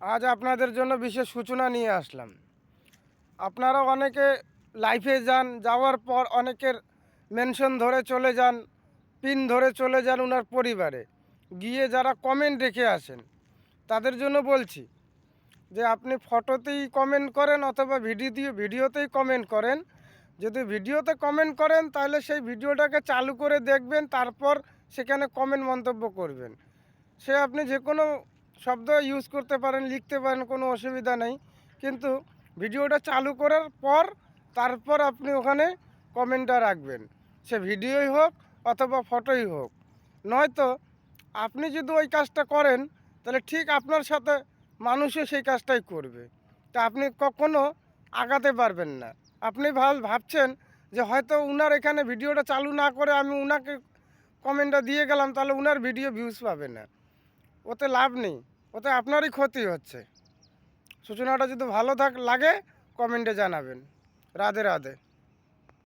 আজ আপনাদের জন্য বিশেষ সূচনা নিয়ে আসলাম। আপনারা অনেকে লাইফে যান, যাওয়ার পর অনেকের মেনশন ধরে চলে যান, পিন ধরে চলে যান ওনার পরিবারে, গিয়ে যারা কমেন্ট রেখে আসেন তাদের জন্য বলছি যে আপনি ফটোতেই কমেন্ট করেন অথবা ভিডিওতেই কমেন্ট করেন। যদি ভিডিওতে কমেন্ট করেন তাহলে সেই ভিডিওটাকে চালু করে দেখবেন, তারপর সেখানে কমেন্ট মন্তব্য করবেন। সে আপনি যে কোনো শব্দ ইউজ করতে পারেন, লিখতে পারেন, কোনো অসুবিধা নেই, কিন্তু ভিডিওটা চালু করার পর তারপর আপনি ওখানে কমেন্টটা রাখবেন, সে ভিডিওই হোক অথবা ফটোই হোক। নয়তো আপনি যদি ওই কাজটা করেন তাহলে ঠিক আপনার সাথে মানুষও সেই কাজটাই করবে, তা আপনি কখনো আগাতে পারবেন না। আপনি ভাবছেন যে হয়তো উনার এখানে ভিডিওটা চালু না করে আমি উনাকে কমেন্টটা দিয়ে গেলাম, তাহলে উনার ভিডিও ভিউজ পাবে না। ওতে লাভ নেই, ওতে আপনারই ক্ষতি হচ্ছে। সূচনাটা যদি ভালো লাগে কমেন্টে জানাবেন। রাধে রাধে।